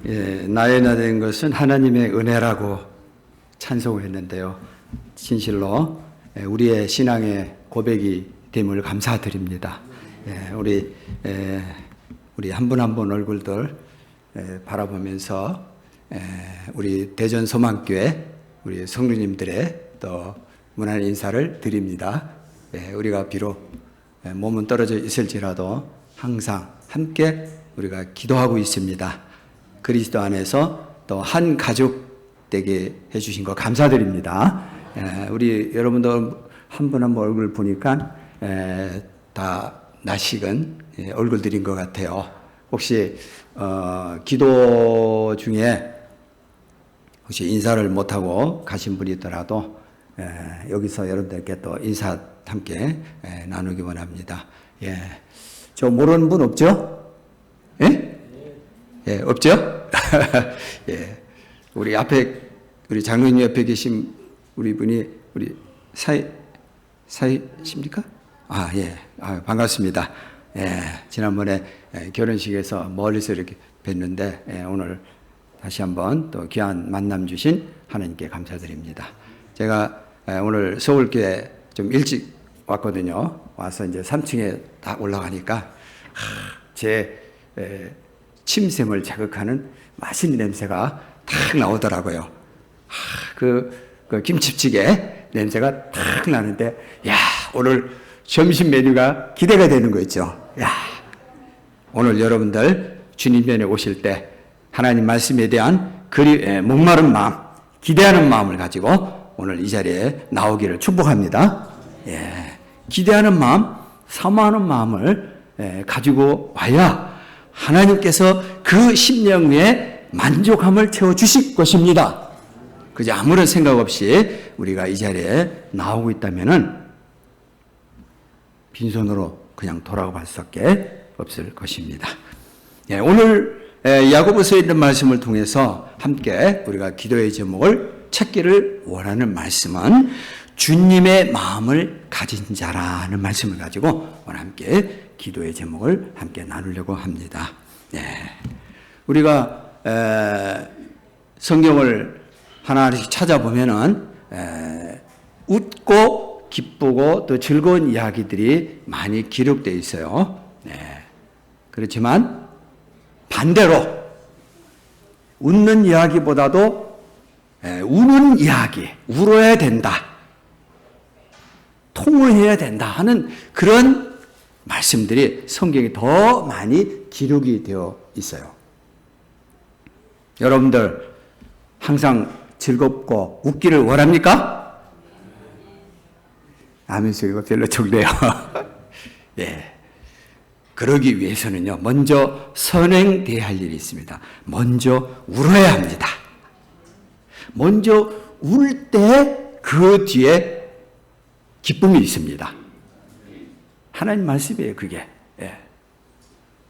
나의 나 된 것은 하나님의 은혜라고 찬송을 했는데요. 진실로 우리의 신앙의 고백이 됨을 감사드립니다. 우리 한 분 한 분 얼굴들 바라보면서 우리 대전 소망교회 우리 성도님들의 또 문안 인사를 드립니다. 우리가 비록 몸은 떨어져 있을지라도 항상 함께 우리가 기도하고 있습니다. 그리스도 안에서 또 한 가족 되게 해주신 거 감사드립니다. 우리 여러분들 한 분 한 분 얼굴 보니까 다 낯익은 얼굴들인 것 같아요. 혹시 기도 중에 혹시 인사를 못하고 가신 분이 있더라도 여기서 여러분들께 또 인사 함께 나누기 원합니다. 저 모르는 분 없죠? 없죠? 우리 앞에 우리 장로님 옆에 계신 우리 분이 우리 사이십니까? 반갑습니다. 지난번에 결혼식에서 멀리서 이렇게 뵀는데 오늘 다시 한번 또 귀한 만남 주신 하나님께 감사드립니다. 제가 오늘 서울교회 좀 일찍 왔거든요. 와서 이제 3층에 딱 올라가니까 제 침샘을 자극하는 맛있는 냄새가 탁 나오더라고요. 그 김치찌개 냄새가 탁 나는데, 오늘 점심 메뉴가 기대가 되는 거 있죠. 오늘 여러분들 주님 전에 오실 때 하나님 말씀에 대한 목마른 마음, 기대하는 마음을 가지고 오늘 이 자리에 나오기를 축복합니다. 기대하는 마음, 사모하는 마음을 가지고 와야 하나님께서 그 심령 위에 만족함을 채워주실 것입니다. 그저 아무런 생각 없이 우리가 이 자리에 나오고 있다면은 빈손으로 그냥 돌아갈 수밖에 없을 것입니다. 오늘 야고보서에 있는 말씀을 통해서 함께 우리가 기도의 제목을 찾기를 원하는 말씀은 주님의 마음을 가진 자라는 말씀을 가지고 오늘 함께 기도의 제목을 함께 나누려고 합니다. 우리가 성경을 하나씩 찾아보면은 웃고 기쁘고 또 즐거운 이야기들이 많이 기록되어 있어요. 그렇지만 반대로 웃는 이야기보다도 우는 이야기, 울어야 된다, 통회해야 된다 하는 그런 말씀들이 성경에 더 많이 기록이 되어 있어요. 여러분들 항상 즐겁고 웃기를 원합니까? 아멘 소리가 별로 적네요. 그러기 위해서는요, 먼저 선행돼야 할 일이 있습니다. 먼저 울어야 합니다. 먼저 울 때 그 뒤에 기쁨이 있습니다. 하나님 말씀이에요, 그게.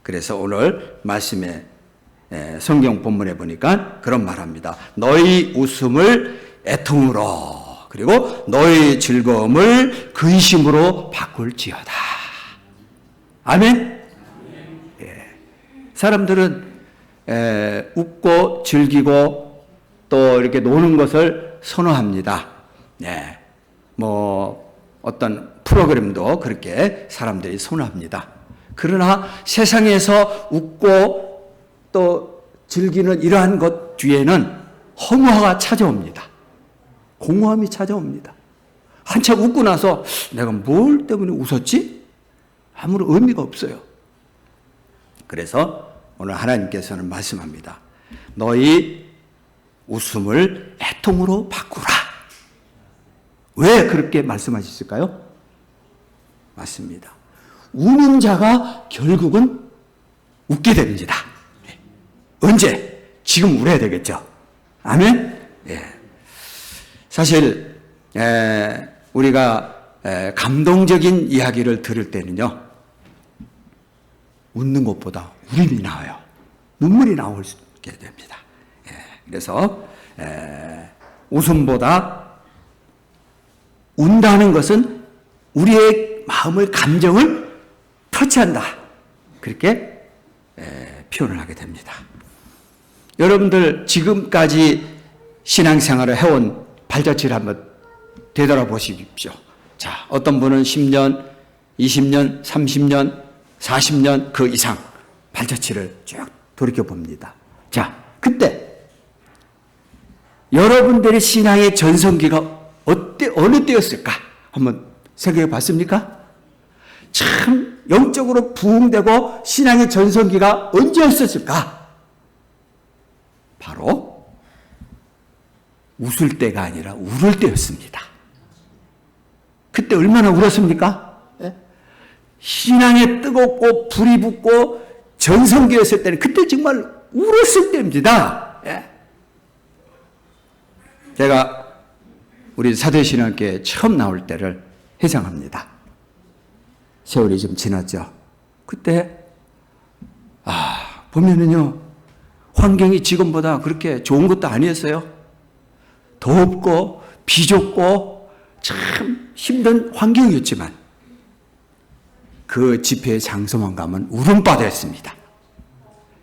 그래서 오늘 말씀에 성경 본문에 보니까 그런 말합니다. 너희 웃음을 애통으로 그리고 너희 즐거움을 근심으로 바꿀지어다. 아멘? 사람들은 웃고 즐기고 또 이렇게 노는 것을 선호합니다. 어떤 프로그램도 그렇게 사람들이 선호합니다. 그러나 세상에서 웃고 또 즐기는 이러한 것 뒤에는 허무화가 찾아옵니다. 공허함이 찾아옵니다. 한참 웃고 나서 내가 뭘 때문에 웃었지? 아무런 의미가 없어요. 그래서 오늘 하나님께서는 말씀합니다. 너희 웃음을 애통으로 바꾸라. 왜 그렇게 말씀하셨을까요? 맞습니다. 우는 자가 결국은 웃게 됩니다. 언제? 지금 울어야 되겠죠. 아멘? 사실 우리가 감동적인 이야기를 들을 때는요, 웃는 것보다 울음이 나와요. 눈물이 나오게 됩니다. 그래서 웃음보다 운다는 것은 우리의 마음을, 감정을 터치한다. 그렇게 표현을 하게 됩니다. 여러분들 지금까지 신앙생활을 해온 발자취를 한번 되돌아보십시오. 자, 어떤 분은 10년, 20년, 30년, 40년 그 이상 발자취를 쭉 돌이켜봅니다. 자, 그때 여러분들의 신앙의 전성기가 어느 때였을까? 한번 생각해 봤습니까? 참 영적으로 부흥되고 신앙의 전성기가 언제였었을까? 바로 웃을 때가 아니라 울을 때였습니다. 그때 얼마나 울었습니까? 예? 신앙에 뜨겁고 불이 붙고 전성기였을 때는 그때 정말 울었을 때입니다. 예? 제가 우리 사도신학교에 처음 나올 때를 회상합니다. 세월이 좀 지났죠. 그때 보면은요, 환경이 지금보다 그렇게 좋은 것도 아니었어요. 덥고 비좁고 참 힘든 환경이었지만 그 집회의 장소만 가면 울음바다였습니다.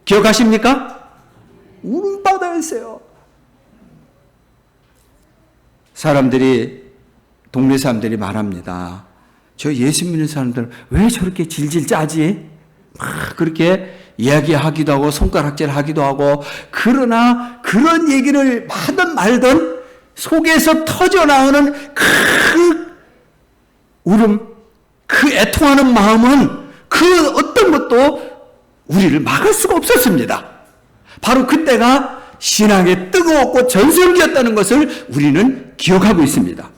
기억하십니까? 울음바다였어요. 동네 사람들이 말합니다. 저 예수 믿는 사람들 왜 저렇게 질질 짜지? 막 그렇게 이야기하기도 하고 손가락질 하기도 하고, 그러나 그런 얘기를 하든 말든 속에서 터져나오는 그 울음, 그 애통하는 마음은 그 어떤 것도 우리를 막을 수가 없었습니다. 바로 그때가 신앙의 뜨거웠고 전성기였다는 것을 우리는 기억하고 있습니다.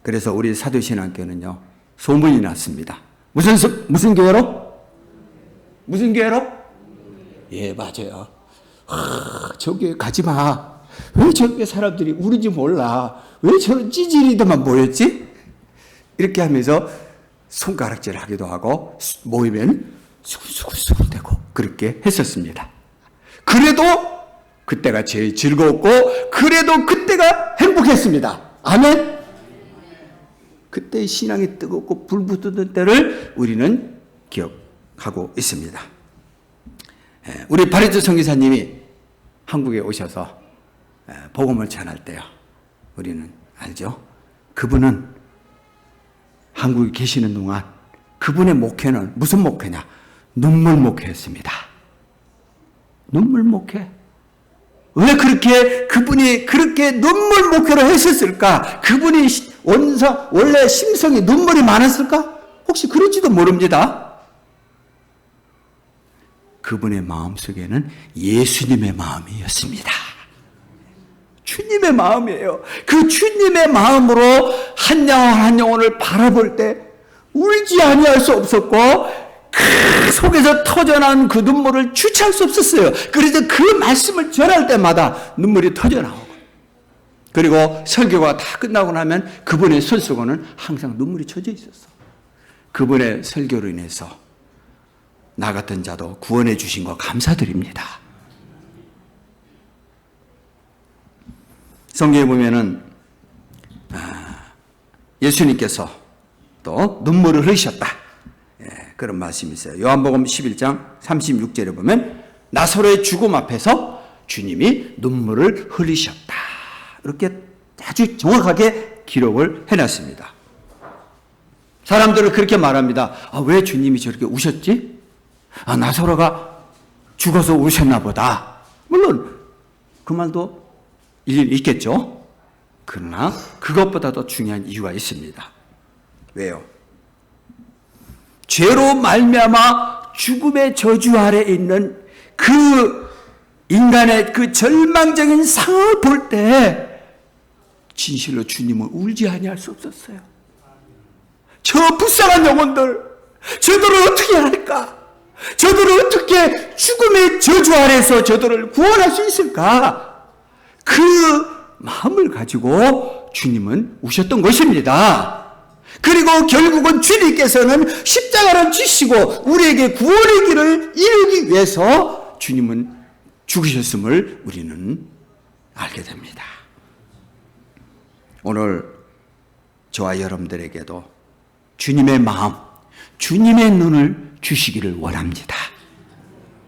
그래서 우리 사도신학교는요, 소문이 났습니다. 무슨 교회로? 무슨 교회로? 예, 맞아요. 저 교회 가지 마. 왜 저렇게 사람들이 우는지 몰라. 왜 저런 찌질이들만 모였지? 이렇게 하면서 손가락질 하기도 하고, 모이면 수근수근대고 그렇게 했었습니다. 그래도 그때가 제일 즐거웠고, 그래도 그때가 행복했습니다. 아멘? 그때의 신앙이 뜨겁고 불붙던 때를 우리는 기억하고 있습니다. 우리 바리트 선교사님이 한국에 오셔서 복음을 전할 때요, 우리는 알죠? 그분은 한국에 계시는 동안 그분의 목회는 무슨 목회냐? 눈물 목회였습니다. 눈물 목회. 왜 그분이 그렇게 눈물 목회를 했었을까? 그분이 원래 심성이 눈물이 많았을까? 혹시 그럴지도 모릅니다. 그분의 마음속에는 예수님의 마음이었습니다. 주님의 마음이에요. 그 주님의 마음으로 한 영혼 한 영혼을 바라볼 때 울지 아니할 수 없었고, 그 속에서 터져나온 그 눈물을 주체할 수 없었어요. 그래서 그 말씀을 전할 때마다 눈물이 터져나오고, 그리고 설교가 다 끝나고 나면 그분의 손수건은 항상 눈물이 젖어 있었어. 그분의 설교로 인해서 나 같은 자도 구원해 주신 거 감사드립니다. 성경에 보면은 예수님께서 또 눈물을 흘리셨다, 그런 말씀이 있어요. 요한복음 11장 36절에 보면 나사로의 죽음 앞에서 주님이 눈물을 흘리셨다, 이렇게 아주 정확하게 기록을 해놨습니다. 사람들은 그렇게 말합니다. 왜 주님이 저렇게 우셨지? 나사로가 죽어서 우셨나 보다. 물론 그 말도 일리 있겠죠. 그러나 그것보다 더 중요한 이유가 있습니다. 왜요? 죄로 말미암아 죽음의 저주 아래 있는 그 인간의 그 절망적인 상황을 볼 때 진실로 주님은 울지 아니할 수 없었어요. 저 불쌍한 영혼들, 저들을 어떻게 할까? 저들을 어떻게 죽음의 저주 아래서 저들을 구원할 수 있을까? 그 마음을 가지고 주님은 우셨던 것입니다. 그리고 결국은 주님께서는 십자가를 지시고 우리에게 구원의 길을 이루기 위해서 주님은 죽으셨음을 우리는 알게 됩니다. 오늘 저와 여러분들에게도 주님의 마음, 주님의 눈을 주시기를 원합니다.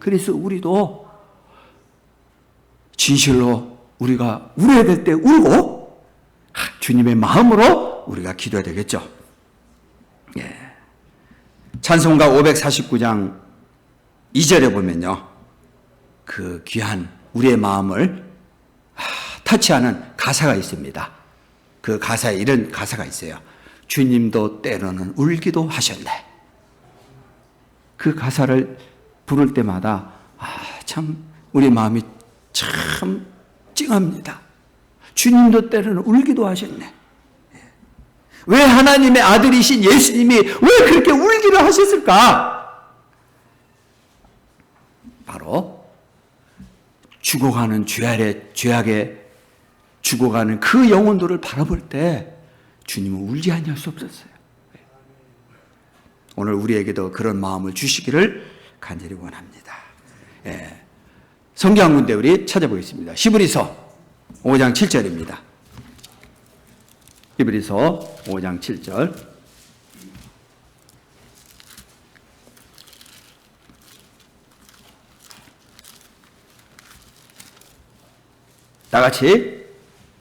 그래서 우리도 진실로 우리가 울어야 될 때 울고 주님의 마음으로 우리가 기도해야 되겠죠. 예. 찬송가 549장 2절에 보면요, 그 귀한 우리의 마음을 터치하는 가사가 있습니다. 그 가사에 이런 가사가 있어요. 주님도 때로는 울기도 하셨네. 그 가사를 부를 때마다 참 우리 마음이 참 찡합니다. 주님도 때로는 울기도 하셨네. 왜 하나님의 아들이신 예수님이 왜 그렇게 울기를 하셨을까? 바로 죽어가는 죄악에 죽어가는 그 영혼들을 바라볼 때 주님은 울지 아니할 수 없었어요. 오늘 우리에게도 그런 마음을 주시기를 간절히 원합니다. 예. 성경 한 군데 우리 찾아보겠습니다. 히브리서 5장 7절입니다. 히브리서 5장 7절. 다 같이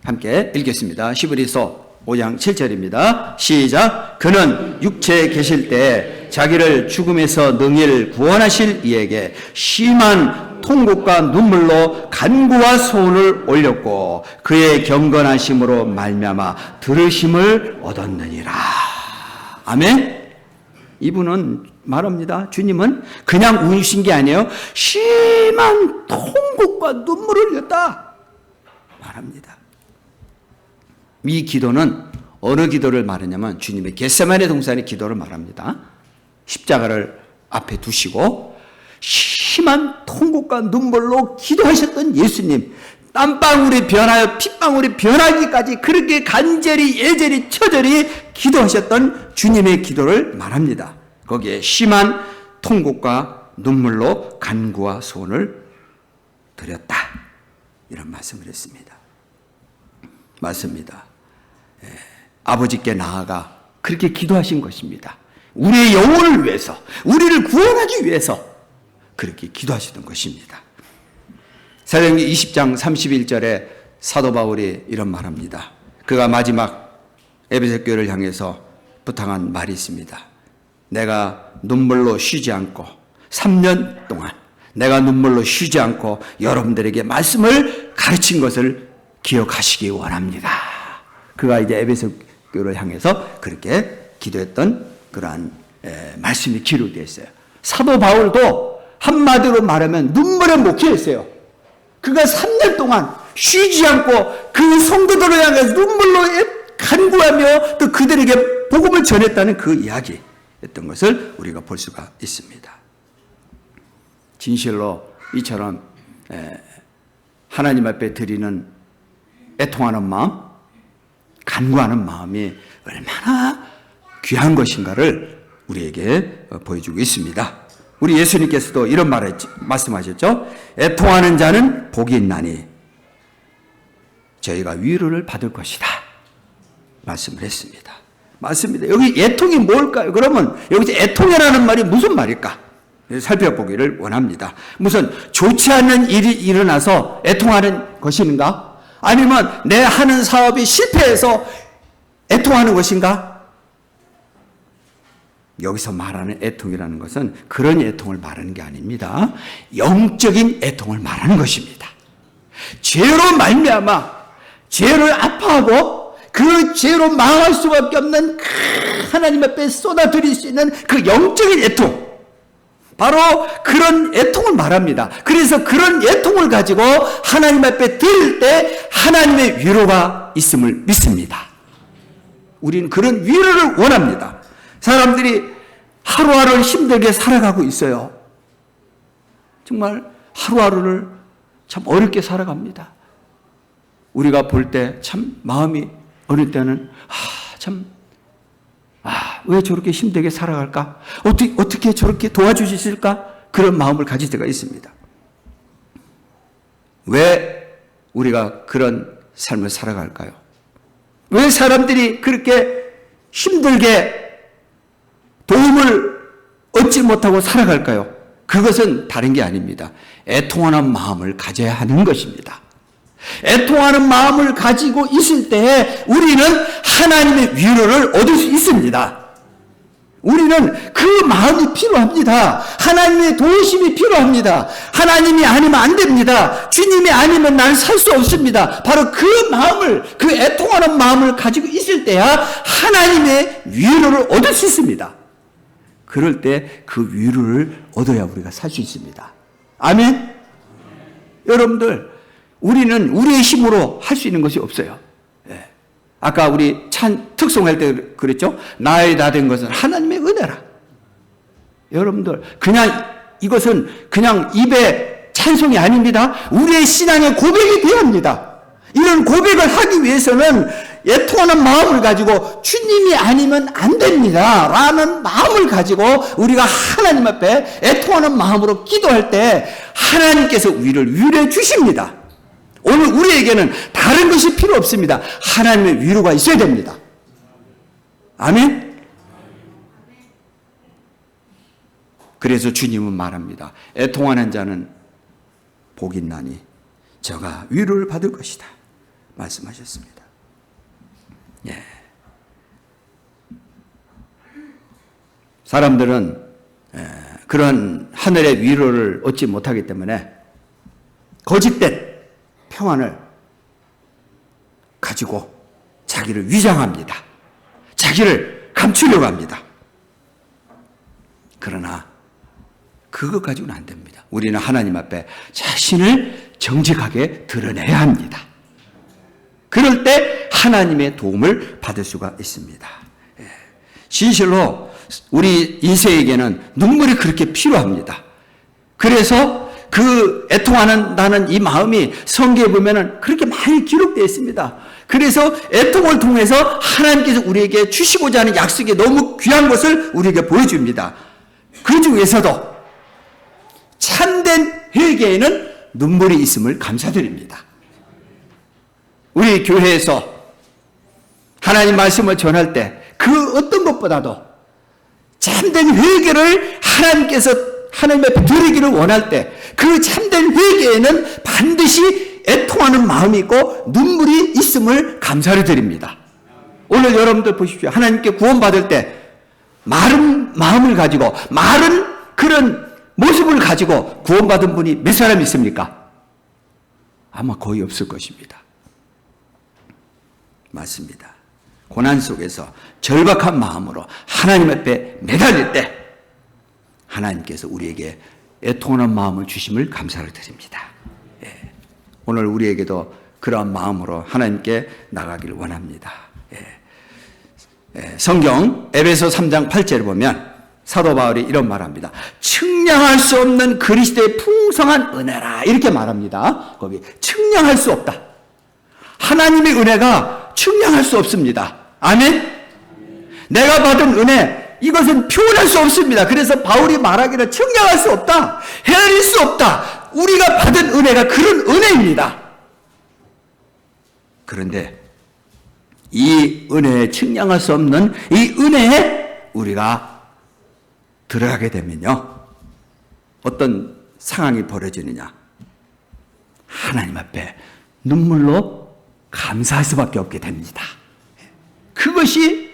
함께 읽겠습니다. 히브리서 5장 7절입니다. 시작. 그는 육체에 계실 때 자기를 죽음에서 능히 구원하실 이에게 심한 통곡과 눈물로 간구와 소원을 올렸고 그의 경건하심으로 말미암아 들으심을 얻었느니라. 아멘. 이분은 말합니다. 주님은 그냥 우신 게 아니에요. 심한 통곡과 눈물을 흘렸다 말합니다. 이 기도는 어느 기도를 말하냐면 주님의 겟세마네 동산의 기도를 말합니다. 십자가를 앞에 두시고 심한 통곡과 눈물로 기도하셨던 예수님, 땀방울이 변하여 핏방울이 변하기까지 그렇게 간절히 예절히 처절히 기도하셨던 주님의 기도를 말합니다. 거기에 심한 통곡과 눈물로 간구와 소원을 드렸다, 이런 말씀을 했습니다. 맞습니다. 아버지께 나아가 그렇게 기도하신 것입니다. 우리의 영혼을 위해서, 우리를 구원하기 위해서 그렇게 기도하시던 것입니다. 사도행전 20장 31절에 사도 바울이 이런 말합니다. 그가 마지막 에베소 교회를 향해서 부탁한 말이 있습니다. 내가 눈물로 쉬지 않고 3년 동안 내가 눈물로 쉬지 않고 여러분들에게 말씀을 가르친 것을 기억하시기 원합니다. 그가 이제 에베소 교회를 향해서 그렇게 기도했던 그러한 말씀이 기록되어 있어요. 사도 바울도 한마디로 말하면 눈물의 목회였어요. 그가 3년 동안 쉬지 않고 그 성도들을 향해서 눈물로 간구하며 또 그들에게 복음을 전했다는 그 이야기였던 것을 우리가 볼 수가 있습니다. 진실로 이처럼 하나님 앞에 드리는 애통하는 마음, 간구하는 마음이 얼마나 귀한 것인가를 우리에게 보여주고 있습니다. 우리 예수님께서도 이런 말씀하셨죠. 애통하는 자는 복이 있나니 저희가 위로를 받을 것이다 말씀을 했습니다. 맞습니다. 여기 애통이 뭘까요? 그러면 여기서 애통이라는 말이 무슨 말일까? 살펴보기를 원합니다. 무슨 좋지 않은 일이 일어나서 애통하는 것인가? 아니면 내 하는 사업이 실패해서 애통하는 것인가? 여기서 말하는 애통이라는 것은 그런 애통을 말하는 게 아닙니다. 영적인 애통을 말하는 것입니다. 죄로 말미암아 죄를 아파하고 그 죄로 망할 수밖에 없는 하나님 앞에 쏟아드릴 수 있는 그 영적인 애통, 바로 그런 애통을 말합니다. 그래서 그런 애통을 가지고 하나님 앞에 드릴 때 하나님의 위로가 있음을 믿습니다. 우리는 그런 위로를 원합니다. 사람들이 하루하루를 힘들게 살아가고 있어요. 정말 하루하루를 참 어렵게 살아갑니다. 우리가 볼 때 참 마음이 어느 때는 왜 저렇게 힘들게 살아갈까? 어떻게 저렇게 도와주실까? 그런 마음을 가질 때가 있습니다. 왜 우리가 그런 삶을 살아갈까요? 왜 사람들이 그렇게 힘들게 도움을 얻지 못하고 살아갈까요? 그것은 다른 게 아닙니다. 애통하는 마음을 가져야 하는 것입니다. 애통하는 마음을 가지고 있을 때에 우리는 하나님의 위로를 얻을 수 있습니다. 우리는 그 마음이 필요합니다. 하나님의 도우심이 필요합니다. 하나님이 아니면 안 됩니다. 주님이 아니면 난 살 수 없습니다. 바로 그 마음을, 그 애통하는 마음을 가지고 있을 때야 하나님의 위로를 얻을 수 있습니다. 그럴 때 그 위로를 얻어야 우리가 살 수 있습니다. 아멘? 여러분들, 우리는 우리의 힘으로 할 수 있는 것이 없어요. 예. 아까 우리 특송할 때 그랬죠? 나의 다 된 것은 하나님의 은혜라. 여러분들, 그냥 이것은 그냥 입의 찬송이 아닙니다. 우리의 신앙의 고백이 필요합니다. 이런 고백을 하기 위해서는 애통하는 마음을 가지고 주님이 아니면 안 됩니다 라는 마음을 가지고 우리가 하나님 앞에 애통하는 마음으로 기도할 때 하나님께서 우리를 위로해 주십니다. 오늘 우리에게는 다른 것이 필요 없습니다. 하나님의 위로가 있어야 됩니다. 아멘? 그래서 주님은 말합니다. 애통하는 자는 복이 있나니 저가 위로를 받을 것이다 말씀하셨습니다. 예. 사람들은 그런 하늘의 위로를 얻지 못하기 때문에 거짓된 평안을 가지고 자기를 위장합니다. 자기를 감추려고 합니다. 그러나 그것 가지고는 안 됩니다. 우리는 하나님 앞에 자신을 정직하게 드러내야 합니다. 그럴 때 하나님의 도움을 받을 수가 있습니다. 진실로 우리 인생에게는 눈물이 그렇게 필요합니다. 그래서 그 애통하는 나는 이 마음이 성경에 보면은 그렇게 많이 기록되어 있습니다. 그래서 애통을 통해서 하나님께서 우리에게 주시고자 하는 약속이 너무 귀한 것을 우리에게 보여줍니다. 그 중에서도 참된 회개에는 눈물이 있음을 감사드립니다. 우리 교회에서 하나님 말씀을 전할 때 그 어떤 것보다도 참된 회개를 하나님께서 하나님 앞에 드리기를 원할 때 그 참된 회개에는 반드시 애통하는 마음이 있고 눈물이 있음을 감사를 드립니다. 오늘 여러분들 보십시오. 하나님께 구원받을 때 마른 마음을 가지고 마른 그런 모습을 가지고 구원받은 분이 몇 사람 있습니까? 아마 거의 없을 것입니다. 맞습니다. 고난 속에서 절박한 마음으로 하나님 앞에 매달릴 때 하나님께서 우리에게 애통하는 마음을 주심을 감사를 드립니다. 예. 오늘 우리에게도 그러한 마음으로 하나님께 나가기를 원합니다. 예. 성경 에베소 3장 8절을 보면 사도 바울이 이런 말합니다. 측량할 수 없는 그리스도의 풍성한 은혜라 이렇게 말합니다. 거기 측량할 수 없다. 하나님의 은혜가 측량할 수 없습니다. 아멘? 내가 받은 은혜 이것은 표현할 수 없습니다. 그래서 바울이 말하기를 측량할 수 없다. 헤아릴 수 없다. 우리가 받은 은혜가 그런 은혜입니다. 그런데 이 은혜에 측량할 수 없는 이 은혜에 우리가 들어가게 되면요. 어떤 상황이 벌어지느냐. 하나님 앞에 눈물로 감사할 수밖에 없게 됩니다. 그것이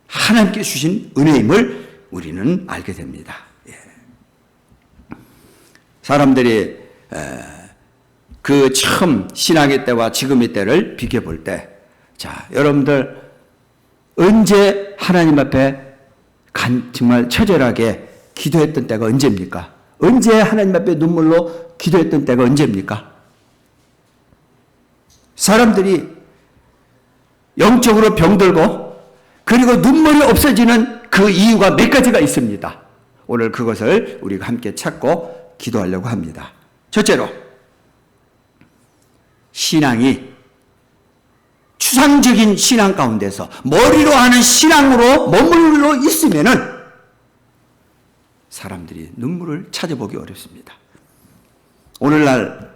하나님께 주신 은혜임을 우리는 알게 됩니다. 사람들이 그 처음 신앙의 때와 지금의 때를 비교볼 때, 자, 여러분들 언제 하나님 앞에 정말 처절하게 기도했던 때가 언제입니까? 언제 하나님 앞에 눈물로 기도했던 때가 언제입니까? 사람들이 영적으로 병들고 그리고 눈물이 없어지는 그 이유가 몇 가지가 있습니다. 오늘 그것을 우리가 함께 찾고 기도하려고 합니다. 첫째로 신앙이 추상적인 신앙 가운데서 머리로 하는 신앙으로 머물러 있으면은 사람들이 눈물을 찾아보기 어렵습니다. 오늘날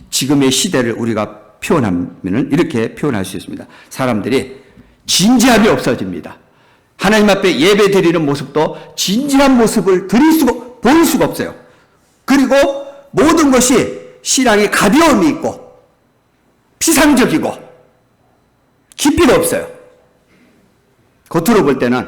지금의 시대를 우리가 표현하면은 이렇게 표현할 수 있습니다. 사람들이 진지함이 없어집니다. 하나님 앞에 예배 드리는 모습도 진지한 모습을 보일 수가 없어요. 그리고 모든 것이 신앙에 가벼움이 있고 피상적이고 깊이가 없어요. 겉으로 볼 때는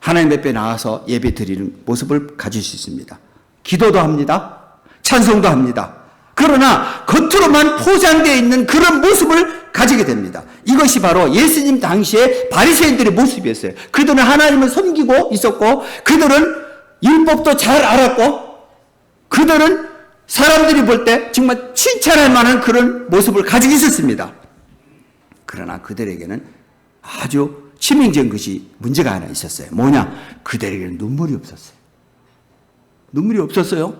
하나님 앞에 나와서 예배 드리는 모습을 가질 수 있습니다. 기도도 합니다. 찬송도 합니다. 그러나 겉으로만 포장되어 있는 그런 모습을 가지게 됩니다. 이것이 바로 예수님 당시에 바리새인들의 모습이었어요. 그들은 하나님을 섬기고 있었고, 그들은 율법도 잘 알았고, 그들은 사람들이 볼 때 정말 칭찬할 만한 그런 모습을 가지고 있었습니다. 그러나 그들에게는 아주 치명적인 것이 문제가 하나 있었어요. 뭐냐? 그들에게는 눈물이 없었어요. 눈물이 없었어요.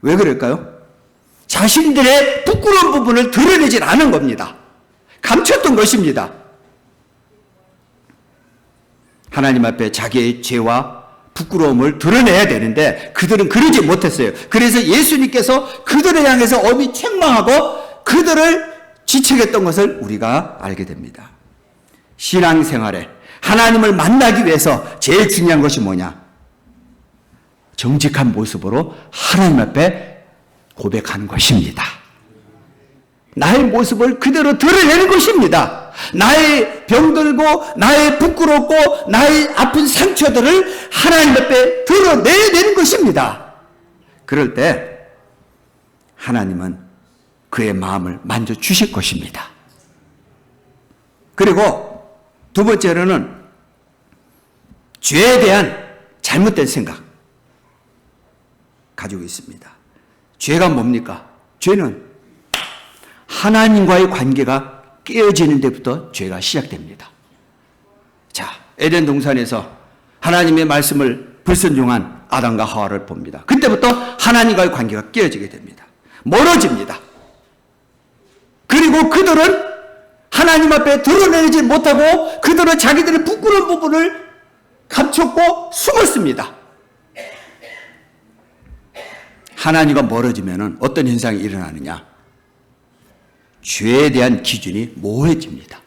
왜 그럴까요? 자신들의 부끄러운 부분을 드러내질 않은 겁니다. 감췄던 것입니다. 하나님 앞에 자기의 죄와 부끄러움을 드러내야 되는데 그들은 그러지 못했어요. 그래서 예수님께서 그들을 향해서 엄히 책망하고 그들을 지책했던 것을 우리가 알게 됩니다. 신앙생활에 하나님을 만나기 위해서 제일 중요한 것이 뭐냐? 정직한 모습으로 하나님 앞에 고백하는 것입니다. 나의 모습을 그대로 드러내는 것입니다. 나의 병들고 나의 부끄럽고 나의 아픈 상처들을 하나님 앞에 드러내야 되는 것입니다. 그럴 때 하나님은 그의 마음을 만져주실 것입니다. 그리고 두 번째로는 죄에 대한 잘못된 생각 가지고 있습니다. 죄가 뭡니까? 죄는 하나님과의 관계가 깨어지는 데부터 죄가 시작됩니다. 자, 에덴 동산에서 하나님의 말씀을 불순종한 아담과 하와를 봅니다. 그때부터 하나님과의 관계가 깨어지게 됩니다. 멀어집니다. 그리고 그들은 하나님 앞에 드러내지 못하고 그들은 자기들의 부끄러운 부분을 감췄고 숨었습니다. 하나님과 멀어지면 어떤 현상이 일어나느냐? 죄에 대한 기준이 모호해집니다.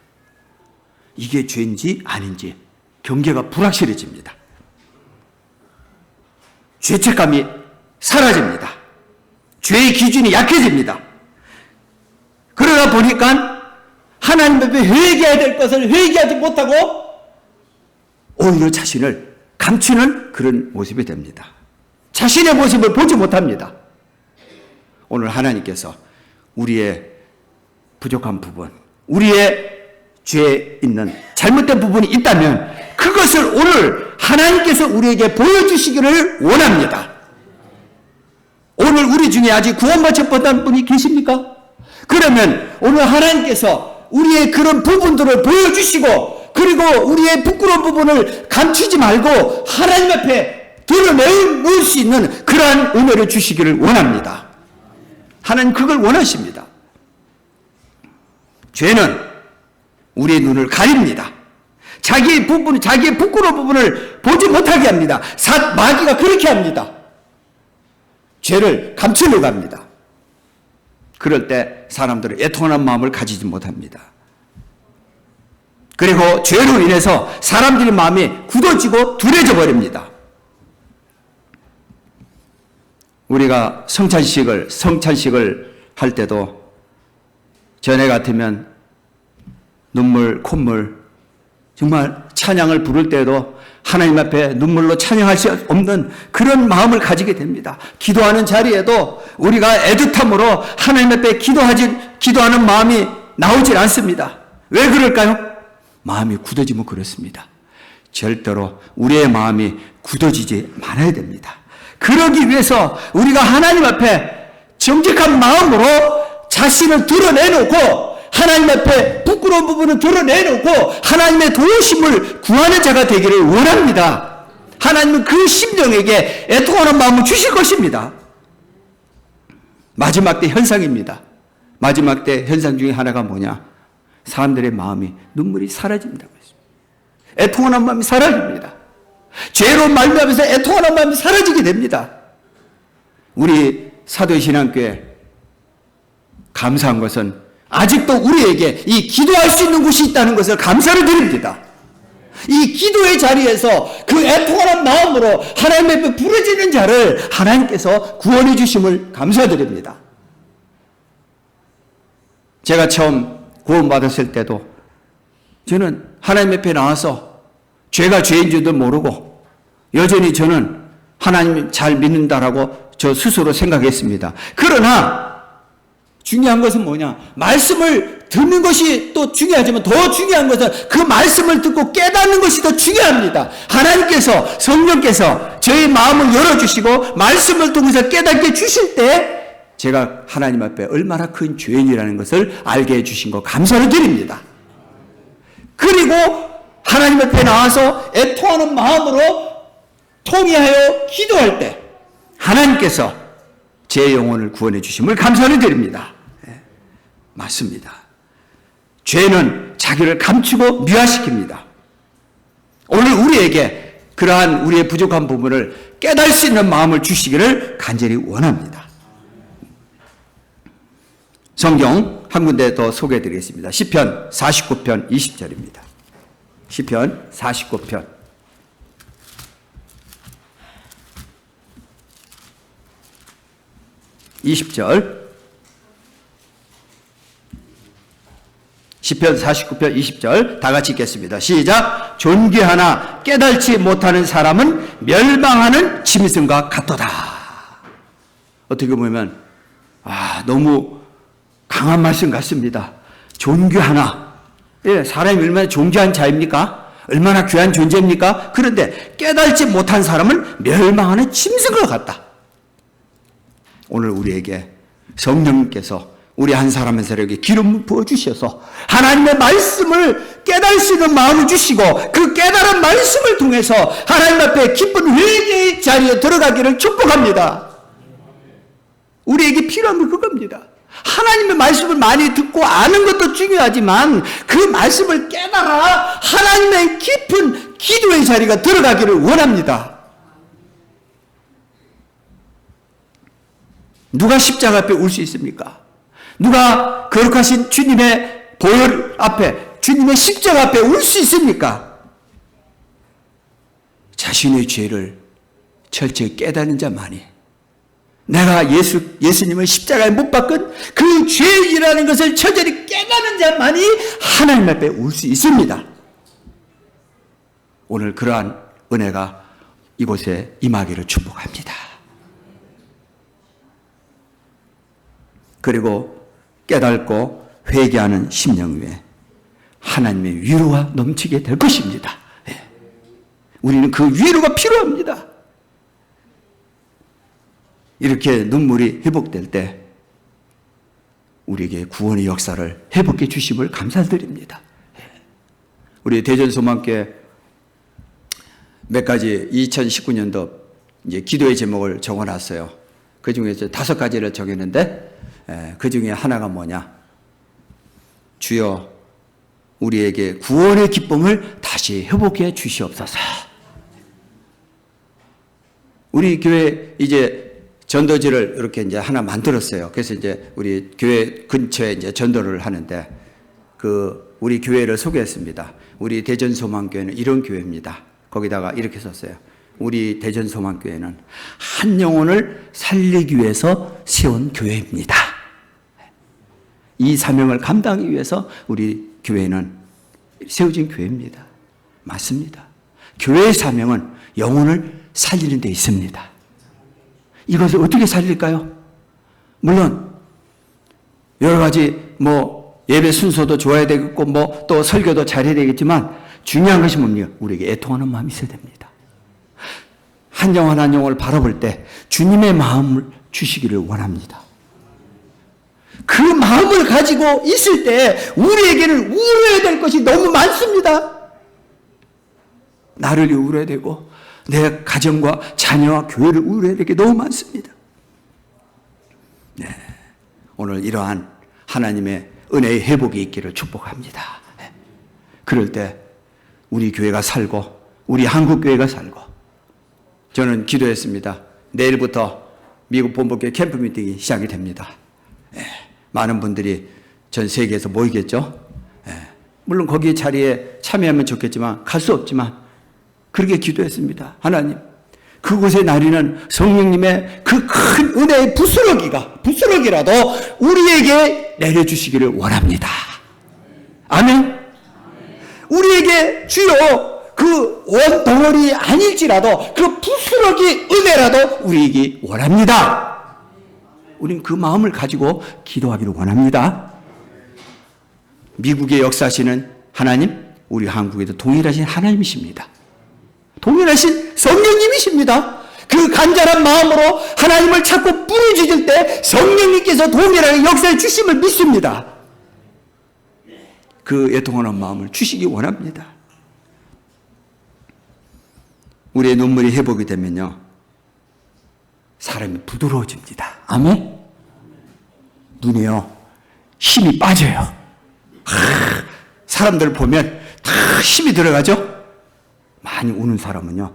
이게 죄인지 아닌지 경계가 불확실해집니다. 죄책감이 사라집니다. 죄의 기준이 약해집니다. 그러다 보니까 하나님 앞에 회개해야 될 것을 회개하지 못하고 오히려 자신을 감추는 그런 모습이 됩니다. 자신의 모습을 보지 못합니다. 오늘 하나님께서 우리의 부족한 부분, 우리의 죄에 있는 잘못된 부분이 있다면 그것을 오늘 하나님께서 우리에게 보여주시기를 원합니다. 오늘 우리 중에 아직 구원받지 못한 분이 계십니까? 그러면 오늘 하나님께서 우리의 그런 부분들을 보여주시고 그리고 우리의 부끄러운 부분을 감추지 말고 하나님 앞에 드러낼 수 있는 그러한 은혜를 주시기를 원합니다. 하나님 그걸 원하십니다. 죄는 우리의 눈을 가립니다. 자기의 부끄러운 부분을 보지 못하게 합니다. 마귀가 그렇게 합니다. 죄를 감추려고 합니다. 그럴 때 사람들은 애통하는 마음을 가지지 못합니다. 그리고 죄로 인해서 사람들의 마음이 굳어지고 둔해져 버립니다. 우리가 성찬식을 할 때도 전에 같으면 눈물, 콧물, 정말 찬양을 부를 때도 하나님 앞에 눈물로 찬양할 수 없는 그런 마음을 가지게 됩니다. 기도하는 자리에도 우리가 애틋함으로 하나님 앞에 기도하는 마음이 나오질 않습니다. 왜 그럴까요? 마음이 굳어지면 그렇습니다. 절대로 우리의 마음이 굳어지지 말아야 됩니다. 그러기 위해서 우리가 하나님 앞에 정직한 마음으로 자신을 드러내놓고 하나님 앞에 부끄러운 부분을 드러내놓고 하나님의 도우심을 구하는 자가 되기를 원합니다. 하나님은 그 심령에게 애통하는 마음을 주실 것입니다. 마지막 때 현상입니다. 마지막 때 현상 중에 하나가 뭐냐? 사람들의 마음이 눈물이 사라진다고 했습니다. 애통하는 마음이 사라집니다. 죄로 말미암아서 애통하는 마음이 사라지게 됩니다. 우리 사도신앙교회 감사한 것은 아직도 우리에게 이 기도할 수 있는 곳이 있다는 것을 감사를 드립니다. 이 기도의 자리에서 그 애통하는 마음으로 하나님 앞에 부르짖는 자를 하나님께서 구원해 주심을 감사드립니다. 제가 처음 구원받았을 때도 저는 하나님 앞에 나와서 죄가 죄인 줄도 모르고 여전히 저는 하나님 잘 믿는다라고 저 스스로 생각했습니다. 그러나 중요한 것은 뭐냐? 말씀을 듣는 것이 또 중요하지만 더 중요한 것은 그 말씀을 듣고 깨닫는 것이 더 중요합니다. 하나님께서, 성령께서 저의 마음을 열어주시고 말씀을 통해서 깨닫게 주실 때 제가 하나님 앞에 얼마나 큰 죄인이라는 것을 알게 해주신 거 감사를 드립니다. 그리고 하나님 앞에 나와서 애통하는 마음으로 통회하여 기도할 때 하나님께서 제 영혼을 구원해 주심을 감사를 드립니다. 네, 맞습니다. 죄는 자기를 감추고 미화시킵니다. 오늘 우리에게 그러한 우리의 부족한 부분을 깨달을 수 있는 마음을 주시기를 간절히 원합니다. 성경 한 군데 더 소개해 드리겠습니다. 시편 49편 20절입니다. 시편 49편 20절. 시편 49편 20절 다 같이 읽겠습니다. 시작. 존귀하나 깨달지 못하는 사람은 멸망하는 짐승과 같도다. 어떻게 보면 너무 강한 말씀 같습니다. 존귀하나. 예, 사람이 얼마나 존귀한 자입니까? 얼마나 귀한 존재입니까? 그런데 깨달지 못한 사람은 멸망하는 짐승과 같다. 오늘 우리에게 성령님께서 우리 한 사람 한 사람에게 기름을 부어주셔서 하나님의 말씀을 깨달을 수 있는 마음을 주시고 그 깨달은 말씀을 통해서 하나님 앞에 기쁜 회개의 자리에 들어가기를 축복합니다. 우리에게 필요한 건 그겁니다. 하나님의 말씀을 많이 듣고 아는 것도 중요하지만 그 말씀을 깨달아 하나님의 깊은 기도의 자리가 들어가기를 원합니다. 누가 십자가 앞에 울 수 있습니까? 누가 거룩하신 주님의 보혈 앞에, 주님의 십자가 앞에 울 수 있습니까? 자신의 죄를 철저히 깨닫는 자만이, 내가 예수님을 십자가에 못 박은 그 죄이라는 것을 철저히 깨닫는 자만이 하나님 앞에 울 수 있습니다. 오늘 그러한 은혜가 이곳에 임하기를 축복합니다. 그리고 깨닫고 회개하는 심령 위에 하나님의 위로가 넘치게 될 것입니다. 예. 우리는 그 위로가 필요합니다. 이렇게 눈물이 회복될 때 우리에게 구원의 역사를 회복해 주심을 감사드립니다. 예. 우리 대전소망교회 몇 가지 2019년도 이제 기도의 제목을 적어놨어요. 그 중에서 5가지를 정했는데 그 중에 하나가 뭐냐? 주여 우리에게 구원의 기쁨을 다시 회복해 주시옵소서. 우리 교회 이제 전도지를 이렇게 이제 하나 만들었어요. 그래서 이제 우리 교회 근처에 이제 전도를 하는데 우리 교회를 소개했습니다. 우리 대전소망교회는 이런 교회입니다. 거기다가 이렇게 썼어요. 우리 대전소망교회는 한 영혼을 살리기 위해서 세운 교회입니다. 이 사명을 감당하기 위해서 우리 교회는 세워진 교회입니다. 맞습니다. 교회의 사명은 영혼을 살리는 데 있습니다. 이것을 어떻게 살릴까요? 물론 여러 가지 예배 순서도 좋아야 되겠고 또 설교도 잘해야 되겠지만 중요한 것이 뭡니까? 우리에게 애통하는 마음이 있어야 됩니다. 한 영혼 한 영혼을 바라볼 때 주님의 마음을 주시기를 원합니다. 그 마음을 가지고 있을 때 우리에게는 울어야 될 것이 너무 많습니다. 나를 울어야 되고 내 가정과 자녀와 교회를 울어야 될 게 너무 많습니다. 네, 오늘 이러한 하나님의 은혜의 회복이 있기를 축복합니다. 네. 그럴 때 우리 교회가 살고 우리 한국교회가 살고 저는 기도했습니다. 내일부터 미국 본부교회 캠프 미팅이 시작이 됩니다. 많은 분들이 전 세계에서 모이겠죠. 물론 거기 자리에 참여하면 좋겠지만 갈 수 없지만 그렇게 기도했습니다. 하나님, 그곳에 나리는 성령님의 그 큰 은혜의 부스러기라도 우리에게 내려주시기를 원합니다. 아멘. 우리에게 주여 그 원덩어리 아닐지라도 그 부스러기 은혜라도 우리에게 원합니다. 우리는 그 마음을 가지고 기도하기를 원합니다. 미국에 역사하시는 하나님, 우리 한국에도 동일하신 하나님이십니다. 동일하신 성령님이십니다. 그 간절한 마음으로 하나님을 찾고 부르짖을 때 성령님께서 동일하게 역사해 주심을 믿습니다. 그 애통하는 마음을 주시기 원합니다. 우리의 눈물이 회복이 되면요, 사람이 부드러워집니다. 아멘? 눈에요, 힘이 빠져요. 사람들 보면 다 힘이 들어가죠? 많이 우는 사람은요,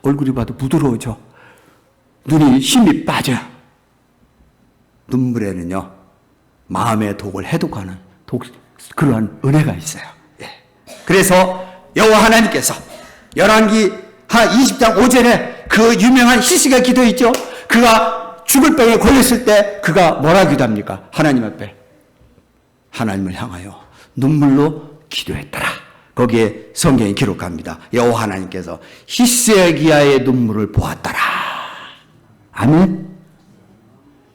얼굴이 봐도 부드러워져. 눈이 힘이 빠져요. 눈물에는요, 마음의 독을 해독하는 그러한 은혜가 있어요. 예. 그래서 여호와 하나님께서 열왕기 20장 5절에 그 유명한 히스기야 기도 있죠? 그가 죽을 병에 걸렸을 때 그가 뭐라 기도합니까? 하나님 앞에 하나님을 향하여 눈물로 기도했더라. 거기에 성경이 기록합니다. 여호와 하나님께서 히스기야의 눈물을 보았더라. 아멘.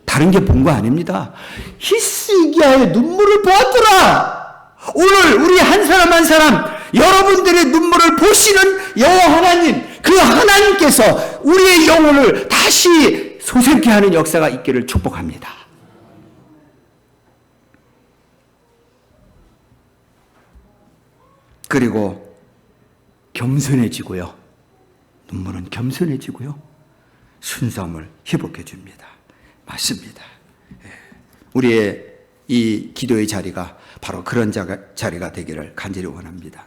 다른 게 본 거 아닙니다. 히스기야의 눈물을 보았더라. 오늘 우리 한 사람 한 사람 여러분들의 눈물을 보시는 여호와 하나님, 그 하나님께서 우리의 영혼을 다시 솟게 하는 역사가 있기를 축복합니다. 그리고 겸손해지고요, 눈물은 겸손해지고요, 순수함을 회복해 줍니다. 맞습니다. 우리의 이 기도의 자리가 바로 그런 자리가 되기를 간절히 원합니다.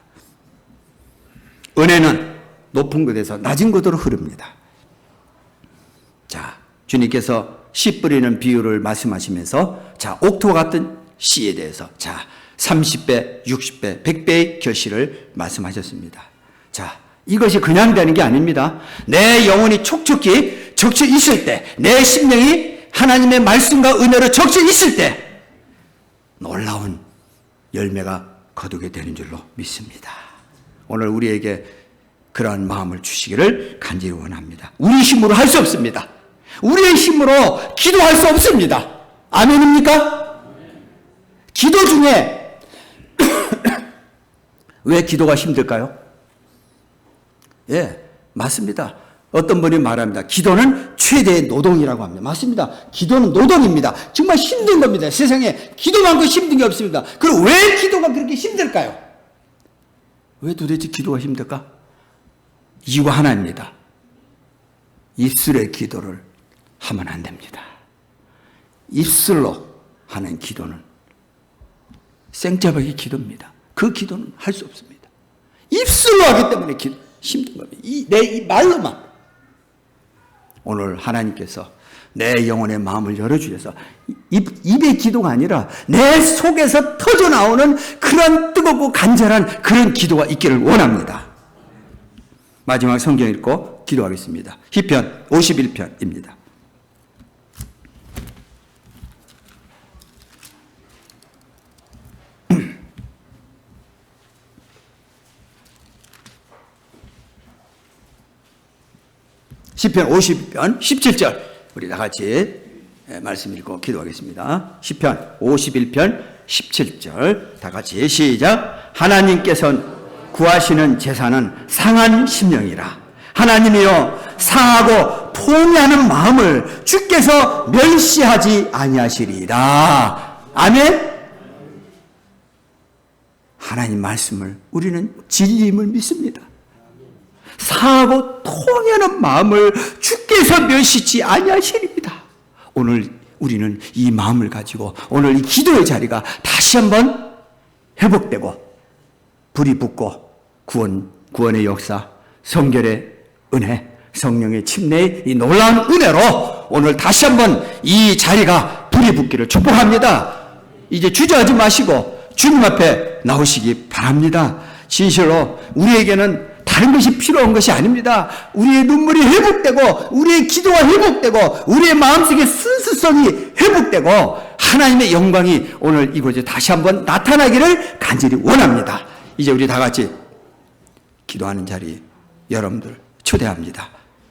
은혜는 높은 곳에서 낮은 곳으로 흐릅니다. 자, 주님께서 씨 뿌리는 비유를 말씀하시면서, 자, 옥토와 같은 씨에 대해서, 자, 30배, 60배, 100배의 결실을 말씀하셨습니다. 자, 이것이 그냥 되는 게 아닙니다. 내 영혼이 촉촉히 적셔 있을 때, 내 심령이 하나님의 말씀과 은혜로 적셔 있을 때 놀라운 열매가 거두게 되는 줄로 믿습니다. 오늘 우리에게 그러한 마음을 주시기를 간절히 원합니다. 우리 힘으로 할 수 없습니다. 우리의 힘으로 기도할 수 없습니다. 아멘입니까? 기도 중에 왜 기도가 힘들까요? 예, 맞습니다. 어떤 분이 말합니다. 기도는 최대의 노동이라고 합니다. 맞습니다. 기도는 노동입니다. 정말 힘든 겁니다. 세상에 기도만큼 힘든 게 없습니다. 그럼 왜 기도가 그렇게 힘들까요? 왜 도대체 기도가 힘들까? 이유가 하나입니다. 입술의 기도를 하면 안 됩니다. 입술로 하는 기도는 생짜박이 기도입니다. 그 기도는 할 수 없습니다. 입술로 하기 때문에 힘든 겁니다. 이 말로만. 오늘 하나님께서 내 영혼의 마음을 열어주셔서 입의 기도가 아니라 내 속에서 터져나오는 그런 뜨겁고 간절한 그런 기도가 있기를 원합니다. 마지막 성경 읽고 기도하겠습니다. 시편 51편입니다. 시편 50편 17절 우리 다 같이 말씀 읽고 기도하겠습니다. 시편 51편 17절 다 같이 시작. 하나님께서는 구하시는 제사는 상한 심령이라. 하나님이여 상하고 통회하는 마음을 주께서 멸시하지 아니하시리이다. 아멘. 하나님 말씀을 우리는 진리임을 믿습니다. 상하고 통하는 마음을 주께서 멸시치 아니하시리이다. 오늘 우리는 이 마음을 가지고 오늘 이 기도의 자리가 다시 한번 회복되고 불이 붙고 구원의 역사, 성결의 은혜, 성령의 침례의 이 놀라운 은혜로 오늘 다시 한번 이 자리가 불이 붙기를 축복합니다. 이제 주저하지 마시고 주님 앞에 나오시기 바랍니다. 진실로 우리에게는 다른 것이 필요한 것이 아닙니다. 우리의 눈물이 회복되고 우리의 기도가 회복되고 우리의 마음속의 순수성이 회복되고 하나님의 영광이 오늘 이곳에 다시 한번 나타나기를 간절히 원합니다. 이제 우리 다 같이 기도하는 자리 여러분들 초대합니다.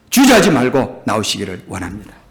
주저하지 말고 나오시기를 원합니다.